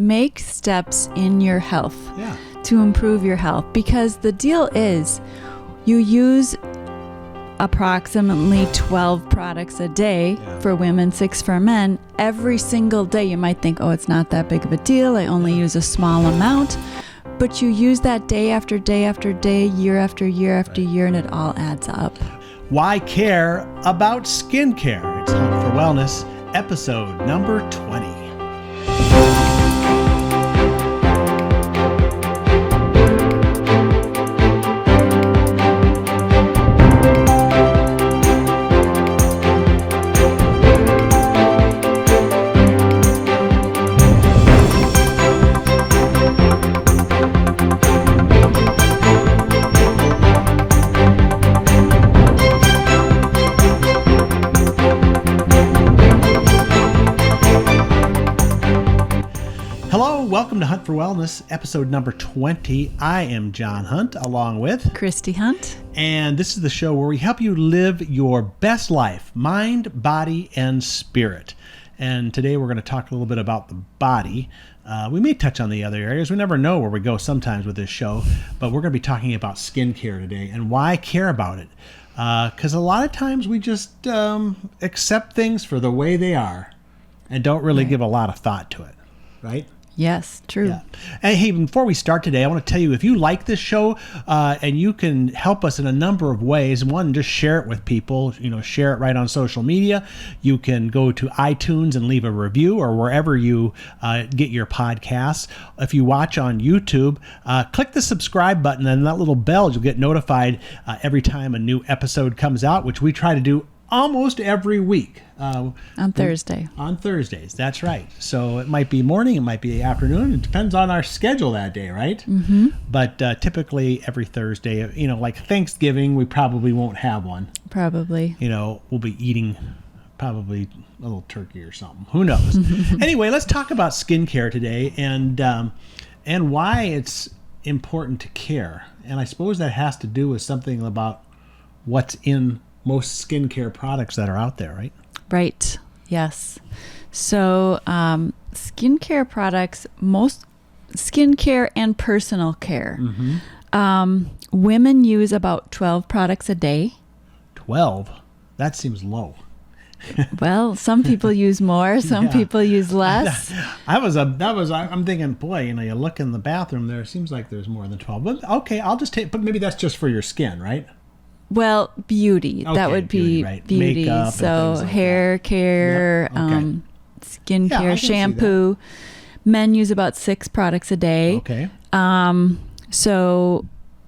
make steps in your health to improve your health, because the deal is you use approximately 12 products a day for women, 6 for men. Every single day you might think, oh, it's not that big of a deal. I only use a small amount. But you use that day after day after day, year after year after year, and it all adds up. Why care about skincare? It's Hunt for Wellness, episode number 20. Welcome to Hunt for Wellness, episode number 20. I am John Hunt, along with Christy Hunt. And this is the show where we help you live your best life, mind, body, and spirit. And today we're going to talk a little bit about the body. We may touch on the other areas. We never know where we go sometimes with this show, but we're going to be talking about skincare today and why I care about it. Because a lot of times we just accept things for the way they are and don't really give a lot of thought to it, right? Yes, true. Yeah. And hey, before we start today, I want to tell you, if you like this show, and you can help us in a number of ways. One, just share it with people, share it right on social media. You can go to iTunes and leave a review, or wherever you get your podcasts. If you watch on YouTube, click the subscribe button and that little bell. You'll get notified every time a new episode comes out, which we try to do almost every week. On Thursday. On Thursdays, that's right. So it might be morning, it might be afternoon. It depends on our schedule that day, right? Mm-hmm. But typically every Thursday, like Thanksgiving, we probably won't have one. Probably. We'll be eating probably a little turkey or something. Who knows? Anyway, let's talk about skincare today and why it's important to care. And I suppose that has to do with something about what's in most skincare products that are out there, right? Right. Yes. So skincare products, most skincare and personal care. Mm-hmm. Women use about 12 products a day. 12? That seems low. Well, some people use more, some people use less. I'm thinking, boy, you look in the bathroom there, it seems like there's more than 12. But okay, I'll just take, but maybe that's just for your skin, right? Well, beauty. Okay, that would be right. Beauty. Makeup so like hair that. care, skin care, shampoo. Men use about 6 products a day. Okay. So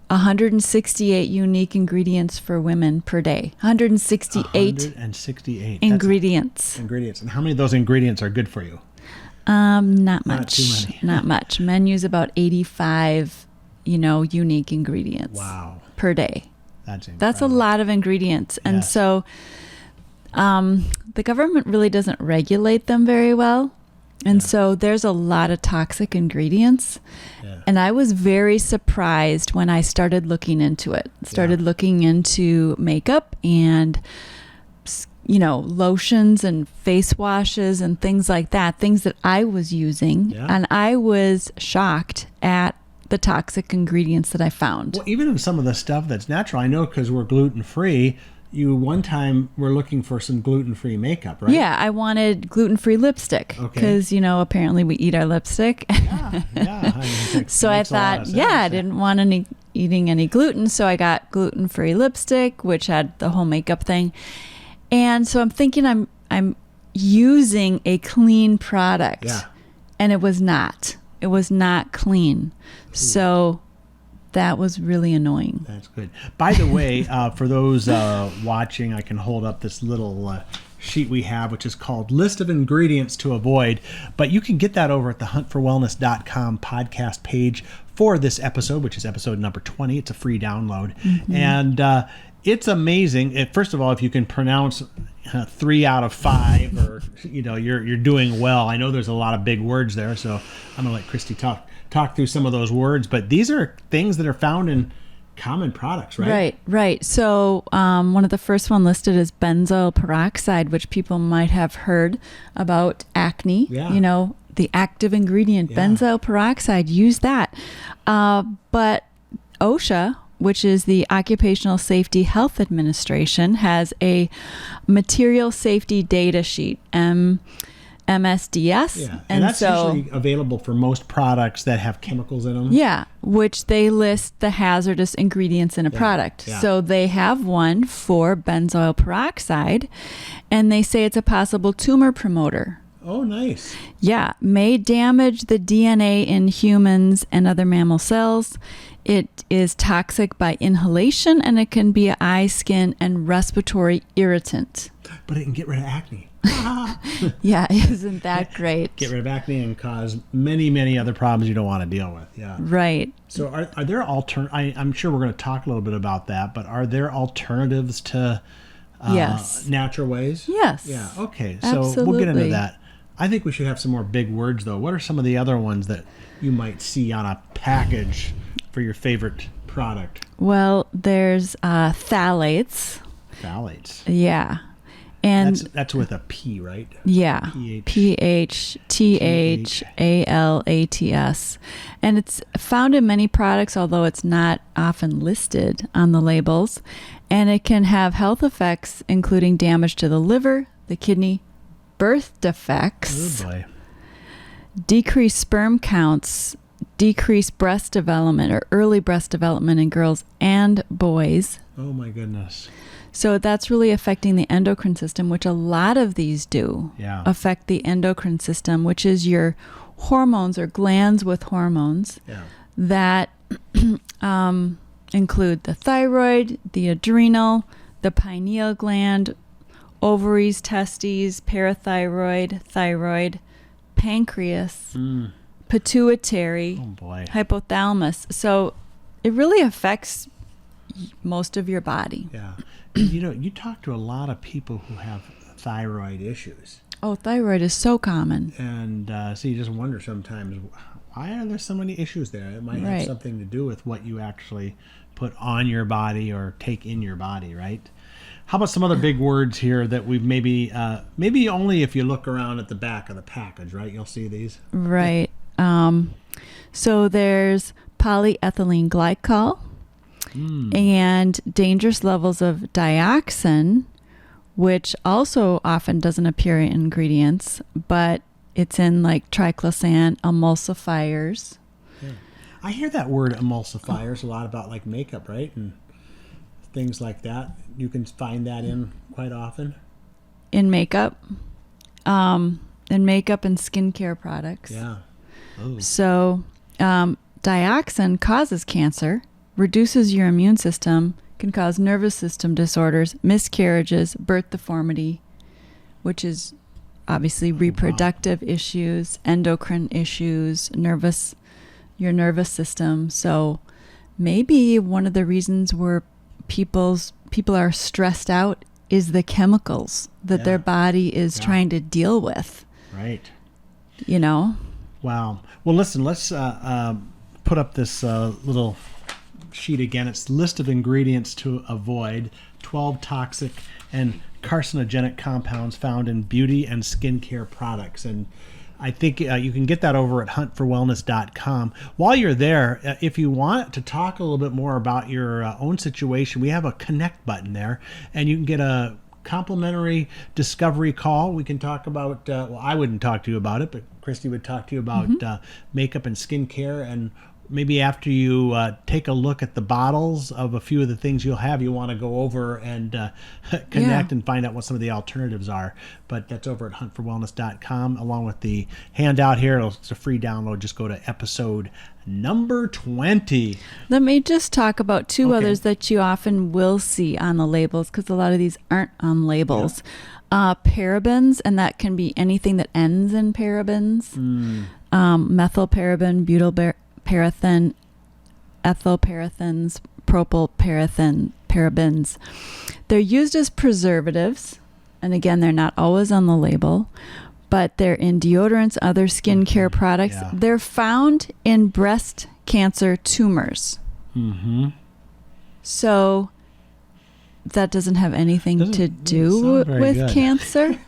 168 unique ingredients for women per day. 168 ingredients. Ingredients. And how many of those ingredients are good for you? Not much. Not too many. Not much. Men use about 85, unique ingredients. Wow. Per day. That's a lot of ingredients. And yes. So the government really doesn't regulate them very well. And so there's a lot of toxic ingredients. Yeah. And I was very surprised when I started looking into it. Looking into makeup and, lotions and face washes and things like that, things that I was using. Yeah. And I was shocked at the toxic ingredients that I found. Well, even in some of the stuff that's natural, I know because we're gluten-free, you one time were looking for some gluten-free makeup, right? Yeah, I wanted gluten-free lipstick because, apparently we eat our lipstick. Yeah. So I thought, I didn't want eating any gluten, so I got gluten-free lipstick, which had the whole makeup thing. And so I'm thinking I'm using a clean product, and it was not. It was not clean. So that was really annoying. That's good. By the way, for those watching, I can hold up this little sheet we have, which is called List of Ingredients to Avoid. But you can get that over at the Hunt4Wellness.com podcast page for this episode, which is episode number 20. It's a free download. Mm-hmm. And it's amazing. First of all, if you can pronounce 3 out of 5, or you're doing well. I know there's a lot of big words there, so I'm gonna let Christy talk through some of those words. But these are things that are found in common products, right? Right. So one of the first one listed is benzoyl peroxide, which people might have heard about acne. Yeah. the active ingredient, benzoyl peroxide. Use that. But OSHA, which is the Occupational Safety Health Administration, has a material safety data sheet, MSDS. Yeah, and that's usually available for most products that have chemicals in them. Yeah, which they list the hazardous ingredients in a product. Yeah. So they have one for benzoyl peroxide, and they say it's a possible tumor promoter. Oh, nice. Yeah, may damage the DNA in humans and other mammal cells. It is toxic by inhalation, and it can be an eye, skin, and respiratory irritant. But it can get rid of acne. Yeah, isn't that great? Get rid of acne and cause many, many other problems you don't want to deal with. Yeah. Right. So are there I'm sure we're going to talk a little bit about that, but are there alternatives to yes. natural ways? Yes. Yeah. Okay. So Absolutely. we'll get into that. I think we should have some more big words, though. What are some of the other ones that you might see on a package for your favorite product? Well, there's phthalates. Phthalates. Yeah. And that's with a P, right? Yeah. PHTHALATS. And it's found in many products, although it's not often listed on the labels. And it can have health effects, including damage to the liver, the kidney, birth defects, decreased sperm counts, decreased breast development or early breast development in girls and boys. Oh my goodness. So that's really affecting the endocrine system, which a lot of these do affect the endocrine system, which is your hormones or glands with hormones that include the thyroid, the adrenal, the pineal gland, ovaries, testes, parathyroid, thyroid, pancreas, pituitary, hypothalamus. So it really affects most of your body. Yeah. You talk to a lot of people who have thyroid issues. Oh, thyroid is so common. And so you just wonder sometimes, why are there so many issues there? It might have something to do with what you actually put on your body or take in your body, right? How about some other big words here that we've maybe only if you look around at the back of the package, right? You'll see these. Right. So there's polyethylene glycol and dangerous levels of dioxin, which also often doesn't appear in ingredients, but it's in like triclosan emulsifiers. Yeah. I hear that word emulsifiers a lot about like makeup, right? And things like that. You can find that in quite often. In makeup. In makeup and skincare products. Yeah. Oh. So dioxin causes cancer, reduces your immune system, can cause nervous system disorders, miscarriages, birth deformity, which is obviously reproductive issues, endocrine issues, your nervous system. So maybe one of the reasons where people are stressed out is the chemicals that their body is trying to deal with. Right. Wow. Well, listen, let's put up this little sheet again. It's list of ingredients to avoid, 12 toxic and carcinogenic compounds found in beauty and skincare products. And I think you can get that over at Hunt4Wellness.com. While you're there, if you want to talk a little bit more about your own situation, we have a connect button there, and you can get a complimentary discovery call. We can talk about, I wouldn't talk to you about it, but Christy would talk to you about makeup and skincare. And maybe after you take a look at the bottles of a few of the things you'll have, you want to go over and connect and find out what some of the alternatives are. But that's over at Hunt4Wellness.com, along with the handout here. It's a free download. Just go to episode number 20. Let me just talk about two others that you often will see on the labels, because a lot of these aren't on labels. Parabens, and that can be anything that ends in parabens. Methylparaben, butylparaben, ethylparathens, parabens. They're used as preservatives, and again, they're not always on the label, but they're in deodorants, other skincare products. Yeah. They're found in breast cancer tumors. So that doesn't have anything to do with cancer.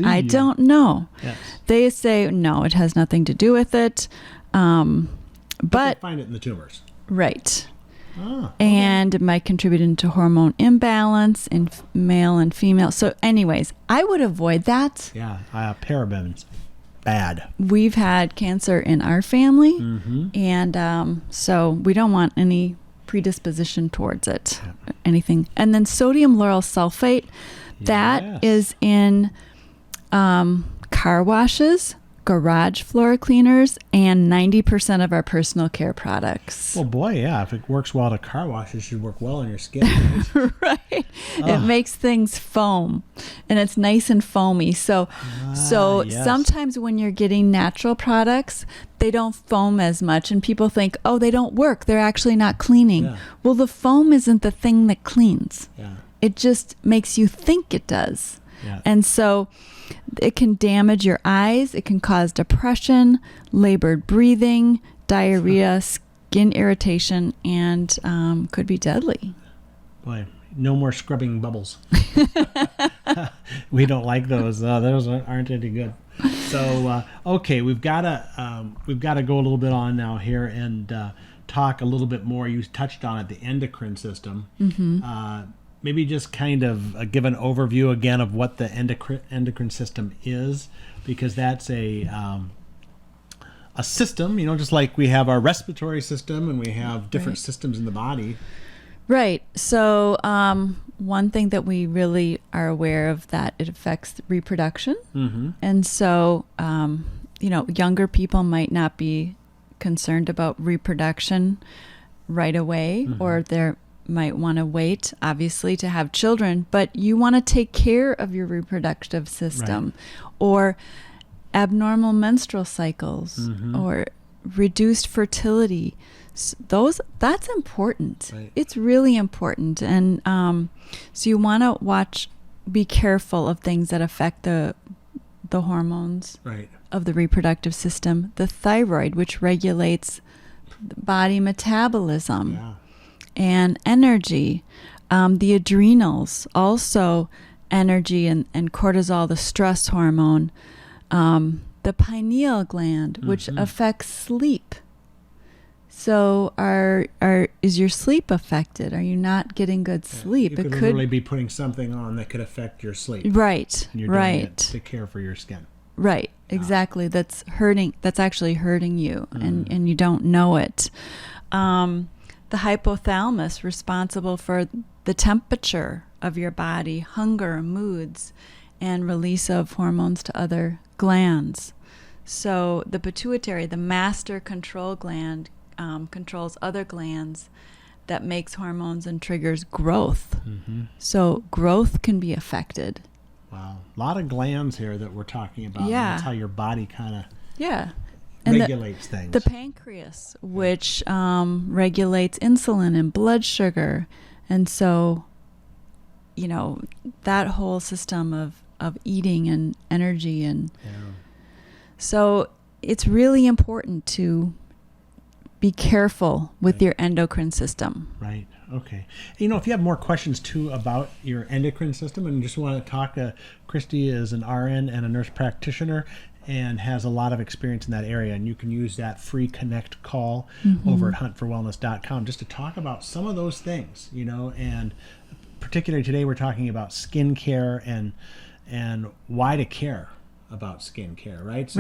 I don't know. Yes. They say, no, it has nothing to do with it. But But they find it in the tumors. right. Ah, And it might contribute into hormone imbalance in male and female. So anyways, I would avoid that. yeah, parabens, bad. We've had cancer in our family, Mm-hmm. and so we don't want any predisposition towards it, anything. And then sodium lauryl sulfate, that Yes. is in car washes, garage floor cleaners, and 90% of our personal care products. Well, boy, yeah. If it works well at a car wash, it should work well on your skin. Right? Right. It makes things foam, and it's nice and foamy. So Yes. sometimes when you're getting natural products, they don't foam as much, and people think, oh, they don't work. They're actually not cleaning. Yeah. Well, the foam isn't the thing that cleans. Yeah. It just makes you think it does. Yeah. And so it can damage your eyes. It can cause depression, labored breathing, diarrhea, skin irritation, and could be deadly. Boy, no more scrubbing bubbles. We don't like those. Those aren't any good. So okay, we've got to go a little bit on now here and talk a little bit more. You touched on it, the endocrine system. Mm-hmm. Maybe just kind of give an overview again of what the endocrine system is, because that's a system, just like we have our respiratory system and we have different systems in the body. Right. So one thing that we really are aware of, that it affects reproduction. Mm-hmm. And so, younger people might not be concerned about reproduction right away, Mm-hmm. or they're might want to wait, obviously, to have children, but you want to take care of your reproductive system, or abnormal menstrual cycles, Mm-hmm. or reduced fertility. That's important. Right. It's really important. And so you want to be careful of things that affect the hormones Right. of the reproductive system. The thyroid, which regulates body metabolism. Yeah. And energy, the adrenals, also energy and cortisol, the stress hormone, the pineal gland, which Mm-hmm. affects sleep. So is your sleep affected? Are you not getting good sleep? You could literally be putting something on that could affect your sleep. Right, And you're doing right. it to care for your skin. Right, exactly. That's actually hurting you, and you don't know it. The hypothalamus, responsible for the temperature of your body, hunger, moods, and release of hormones to other glands. So the pituitary, the master control gland, controls other glands that makes hormones and triggers growth. Mm-hmm. So growth can be affected. Wow. A lot of glands here that we're talking about. Yeah. That's how your body kind of Yeah. And regulates things. The pancreas, which regulates insulin and blood sugar. And so, that whole system of eating and energy. And so it's really important to be careful with your endocrine system. Right. Okay. If you have more questions too about your endocrine system and just want to talk, Christy is an RN and a nurse practitioner and has a lot of experience in that area, and you can use that free connect call over at Hunt4Wellness.com just to talk about some of those things, and particularly today we're talking about skincare and why to care about skincare, right?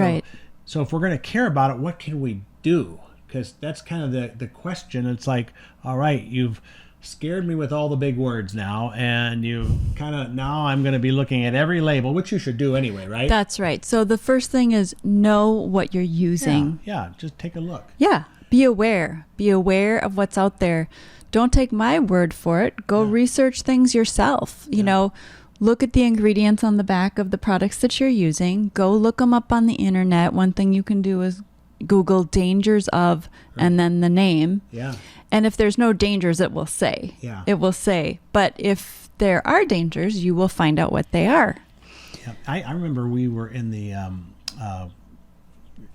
So if we're going to care about it, what can we do? Because that's kind of the question. It's like, all right, you've scared me with all the big words now, and now I'm going to be looking at every label, which you should do anyway, right? That's right. So the first thing is know what you're using. Yeah, just take a look. Yeah, be aware of what's out there. Don't take my word for it. Go research things yourself. Look at the ingredients on the back of the products that you're using. Go look them up on the internet. One thing you can do is Google dangers of, and then the name. Yeah. And if there's no dangers, it will say. Yeah. It will say. But if there are dangers, you will find out what they are. Yeah. I remember we were in the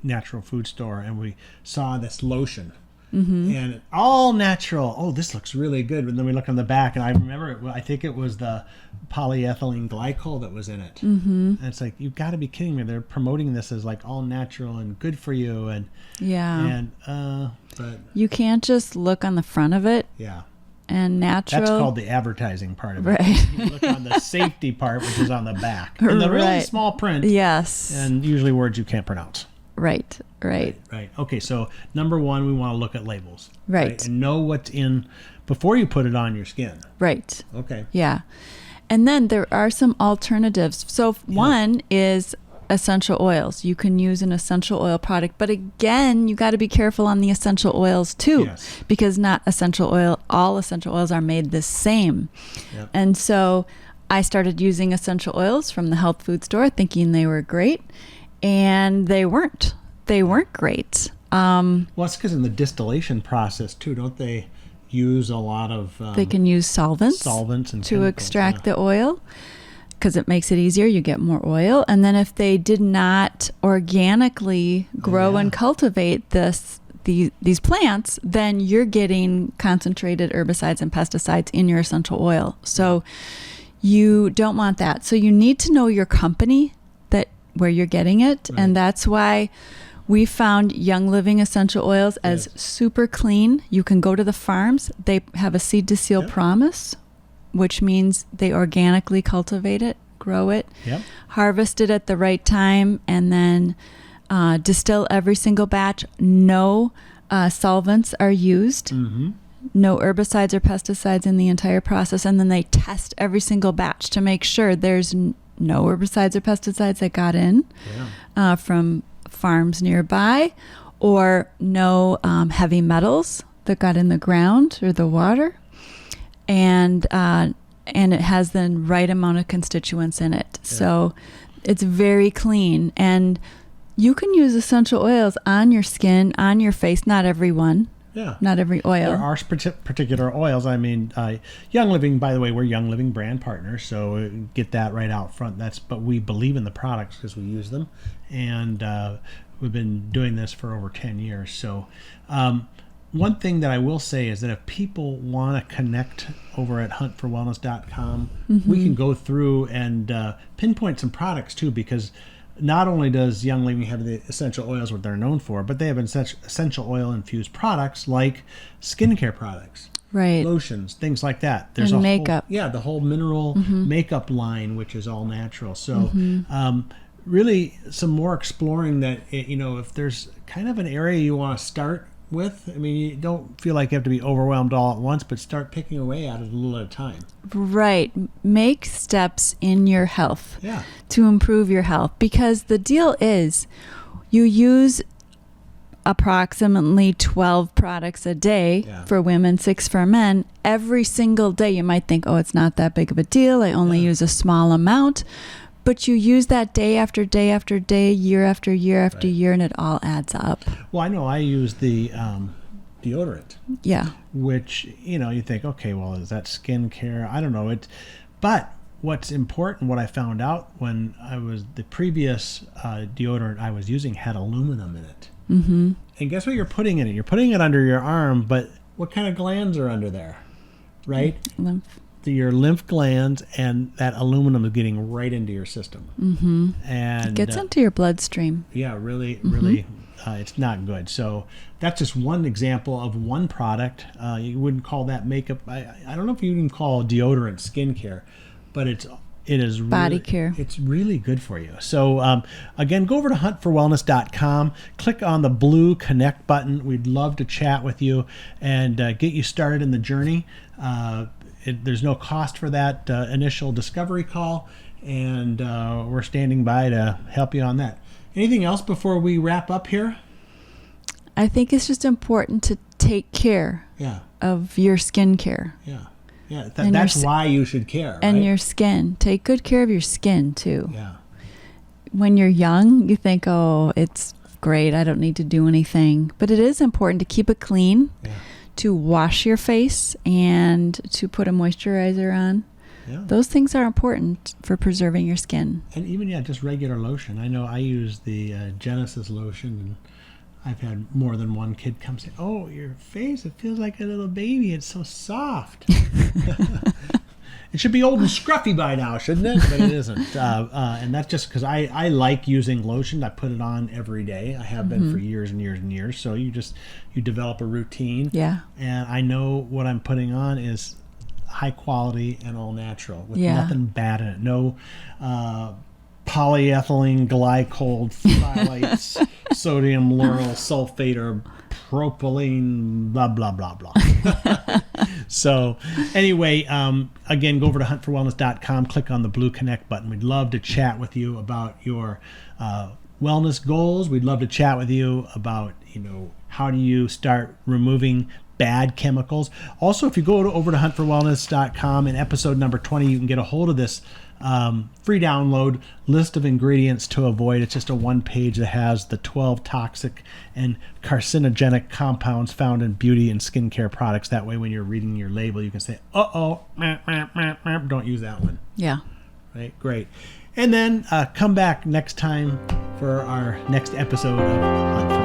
natural food store, and we saw this lotion and all natural. Oh, this looks really good. And then we look on the back, and I remember I think it was the polyethylene glycol that was in it. And it's like, you've got to be kidding me. They're promoting this as like all natural and good for you. And but you can't just look on the front of it. Yeah. And natural. That's called the advertising part of it. Right. You look on the safety part, which is on the back. And the really small print. Yes. And usually words you can't pronounce. Right. Okay, so number one, we want to look at labels. Right. And know what's in before you put it on your skin. Right. Okay. Yeah. And then there are some alternatives. So one is essential oils. You can use an essential oil product, but again, you got to be careful on the essential oils too, because not all essential oils are made the same. Yep. And so I started using essential oils from the health food store thinking they were great, and they weren't. They weren't great. Well, it's because in the distillation process too, don't they use a lot of... they can use solvents and to extract the oil, because it makes it easier. You get more oil. And then if they did not organically grow and cultivate these plants, then you're getting concentrated herbicides and pesticides in your essential oil. So you don't want that. So you need to know your company where you're getting it. Right. And that's why we found Young Living essential oils as super clean. You can go to the farms. They have a seed to seal promise, which means they organically cultivate it, grow it, harvest it at the right time, and then distill every single batch. No solvents are used. No herbicides or pesticides in the entire process. And then they test every single batch to make sure there's no herbicides or pesticides that got in from farms nearby, or no heavy metals that got in the ground or the water. And it has the right amount of constituents in it. So it's very clean. And you can use essential oils on your skin, on your face, not every one. Yeah. Not every oil. There are particular oils. I mean, Young Living, by the way, we're Young Living brand partners, so get that right out front. But we believe in the products because we use them. And we've been doing this for over 10 years. So one thing that I will say is that if people want to connect over at Hunt4Wellness.com, we can go through and pinpoint some products too, because not only does Young Living have the essential oils, what they're known for, but they have essential oil infused products like skincare products, lotions, things like that. There's and makeup. The whole mineral makeup line, which is all natural. So really some more exploring that, if there's kind of an area you want to start with, I mean, you don't feel like you have to be overwhelmed all at once, but start picking away at it a little at a time. Right. Make steps in your health to improve your health, because the deal is you use approximately 12 products a day for women, 6 for men. Every single day you might think, oh, it's not that big of a deal. I only use a small amount. But you use that day after day after day, year after year after year, and it all adds up. Well, I know I use the deodorant. Yeah. Which, you think, okay, well, is that skincare? I don't know. But what's important, what I found out when the previous deodorant I was using had aluminum in it. And guess what you're putting in it? You're putting it under your arm, but what kind of glands are under there? Right? Lymph. Your lymph glands, and that aluminum is getting right into your system. And it gets into your bloodstream. Yeah, really, it's not good. So that's just one example of one product. You wouldn't call that makeup. I don't know if you even call deodorant skincare, but it is body really, care. It's really good for you. So again, go over to Hunt4Wellness.com, click on the blue connect button. We'd love to chat with you and get you started in the journey. There's no cost for that initial discovery call, and we're standing by to help you on that. Anything else before we wrap up here? I think it's just important to take care of your skincare. That's why you should care. And your skin. Take good care of your skin, too. Yeah. When you're young, you think, oh, it's great, I don't need to do anything. But it is important to keep it clean. Yeah. To wash your face and to put a moisturizer on. Yeah. Those things are important for preserving your skin. And even, just regular lotion. I know I use the Genesis lotion, I've had more than one kid come say, "Oh, your face, it feels like a little baby. It's so soft." It should be old and scruffy by now, shouldn't it? But it isn't. And that's just because I like using lotion. I put it on every day. I have been for years and years and years. So you develop a routine. Yeah. And I know what I'm putting on is high quality and all natural with nothing bad in it. No polyethylene glycol, phthalates, sodium lauryl sulfate, or propylene, blah, blah, blah, blah. So anyway, again, go over to Hunt4Wellness.com, click on the blue connect button. We'd love to chat with you about your wellness goals. We'd love to chat with you about, how do you start removing bad chemicals. Also, if you go over to Hunt4Wellness.com, in episode number 20, you can get a hold of this free download list of ingredients to avoid. It's just a one page that has the 12 toxic and carcinogenic compounds found in beauty and skincare products. That way, when you're reading your label, you can say, don't use that one. Yeah. Right? Great. And then come back next time for our next episode of